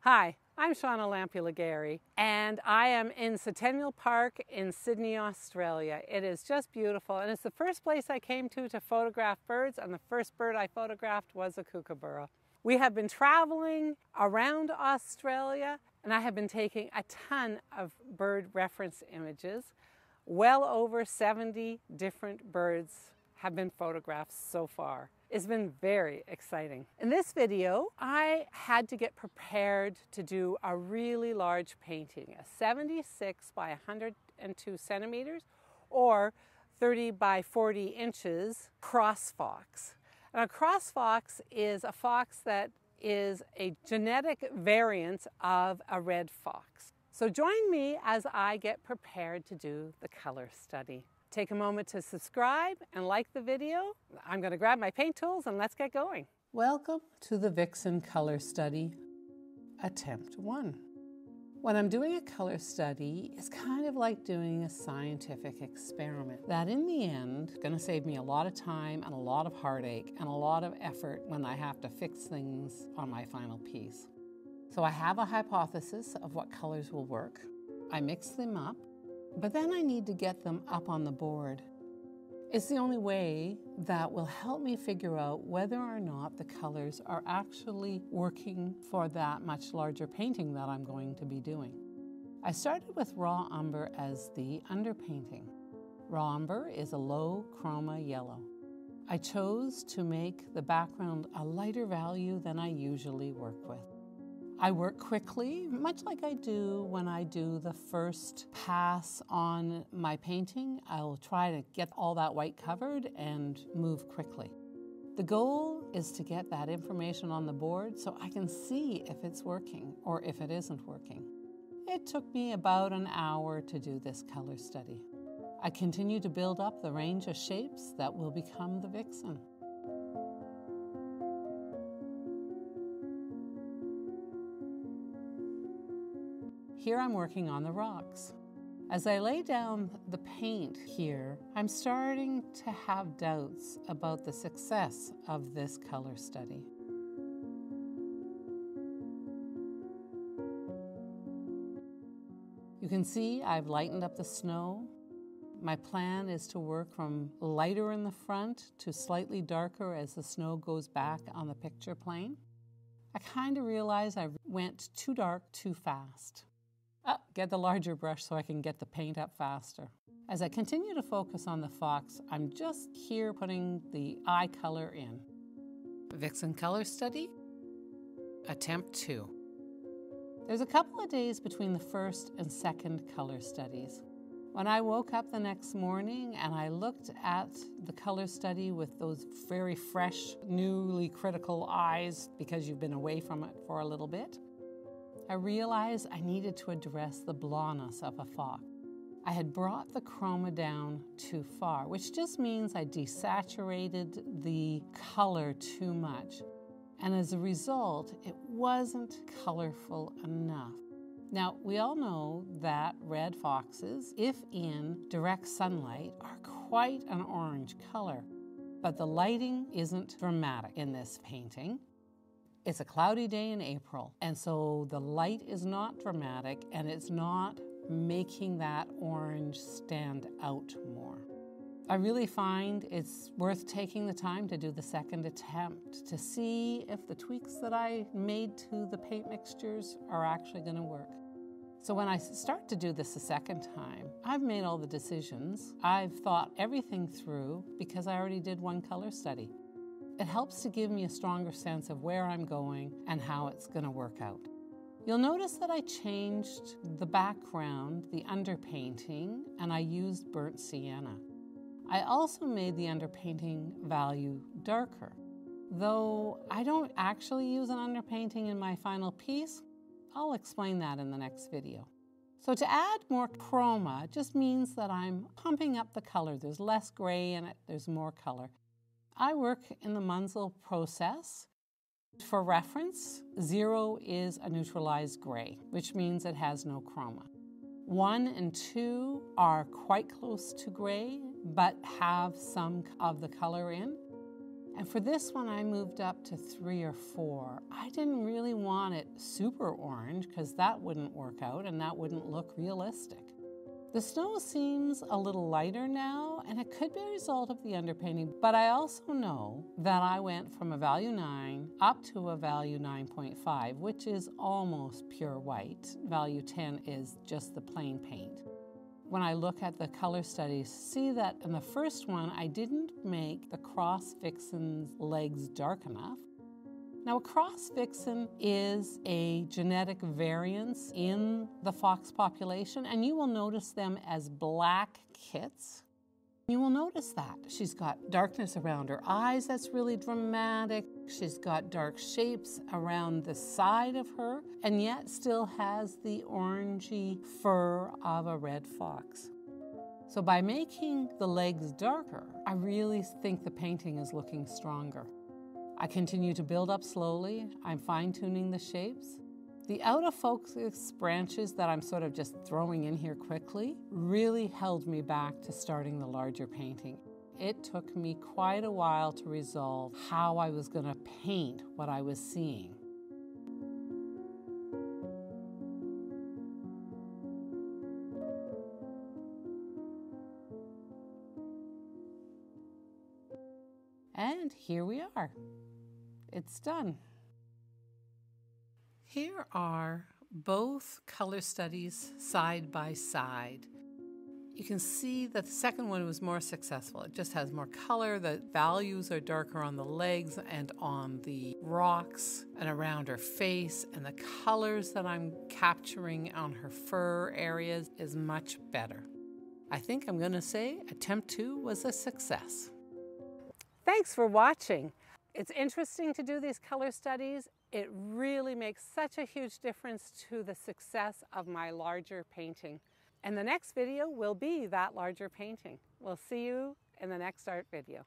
Hi, I'm Shauna Lampi-Legaree, and I am in Centennial Park in Sydney, Australia. It is just beautiful, and it's the first place I came to photograph birds, and the first bird I photographed was a kookaburra. We have been traveling around Australia, and I have been taking a ton of bird reference images. Well over 70 different birds have been photographed so far. It's been very exciting. In this video, I had to get prepared to do a really large painting, a 76 by 102 centimeters or 30 by 40 inches cross fox. And a cross fox is a fox that is a genetic variant of a red fox. So join me as I get prepared to do the color study. Take a moment to subscribe and like the video. I'm going to grab my paint tools and let's get going. Welcome to the VIXEN Color Study, Attempt 1. When I'm doing a color study, it's kind of like doing a scientific experiment that in the end is going to save me a lot of time and a lot of heartache and a lot of effort when I have to fix things on my final piece. So I have a hypothesis of what colors will work. I mix them up. But then I need to get them up on the board. It's the only way that will help me figure out whether or not the colors are actually working for that much larger painting that I'm going to be doing. I started with raw umber as the underpainting. Raw umber is a low chroma yellow. I chose to make the background a lighter value than I usually work with. I work quickly, much like I do when I do the first pass on my painting. I'll try to get all that white covered and move quickly. The goal is to get that information on the board so I can see if it's working or if it isn't working. It took me about an hour to do this color study. I continue to build up the range of shapes that will become the VIXEN. Here I'm working on the rocks. As I lay down the paint here, I'm starting to have doubts about the success of this color study. You can see I've lightened up the snow. My plan is to work from lighter in the front to slightly darker as the snow goes back on the picture plane. I kind of realized I went too dark too fast. Get the larger brush so I can get the paint up faster. As I continue to focus on the fox, I'm just here putting the eye color in. VIXEN Color Study, Attempt 2. There's a couple of days between the first and second color studies. When I woke up the next morning and I looked at the color study with those very fresh, newly critical eyes because you've been away from it for a little bit, I realized I needed to address the blondness of a fox. I had brought the chroma down too far, which just means I desaturated the color too much. And as a result, it wasn't colorful enough. Now, we all know that red foxes, if in direct sunlight, are quite an orange color. But the lighting isn't dramatic in this painting. It's a cloudy day in April, and so the light is not dramatic and it's not making that orange stand out more. I really find it's worth taking the time to do the second attempt to see if the tweaks that I made to the paint mixtures are actually going to work. So when I start to do this a second time, I've made all the decisions. I've thought everything through because I already did one color study. It helps to give me a stronger sense of where I'm going and how it's going to work out. You'll notice that I changed the background, the underpainting, and I used burnt sienna. I also made the underpainting value darker. Though I don't actually use an underpainting in my final piece, I'll explain that in the next video. So to add more chroma just means that I'm pumping up the color. There's less gray in it, there's more color. I work in the Munsell process. For reference, 0 is a neutralized gray, which means it has no chroma. 1 and 2 are quite close to gray, but have some of the color in. And for this one, I moved up to 3 or 4. I didn't really want it super orange because that wouldn't work out and that wouldn't look realistic. The snow seems a little lighter now, and it could be a result of the underpainting, but I also know that I went from a value 9 up to a value 9.5, which is almost pure white. Value 10 is just the plain paint. When I look at the color studies, see that in the first one, I didn't make the Cross Vixen's legs dark enough. Now, a cross vixen is a genetic variance in the fox population, and you will notice them as black kits. You will notice that. She's got darkness around her eyes that's really dramatic. She's got dark shapes around the side of her, and yet still has the orangey fur of a red fox. So by making the legs darker, I really think the painting is looking stronger. I continue to build up slowly. I'm fine-tuning the shapes. The out-of-focus branches that I'm sort of just throwing in here quickly really held me back to starting the larger painting. It took me quite a while to resolve how I was going to paint what I was seeing. And here we are. It's done. Here are both color studies side by side. You can see that the second one was more successful. It just has more color. The values are darker on the legs and on the rocks and around her face, and the colors that I'm capturing on her fur areas is much better. I think I'm going to say attempt 2 was a success. Thanks for watching. It's interesting to do these color studies. It really makes such a huge difference to the success of my larger painting. And the next video will be that larger painting. We'll see you in the next art video.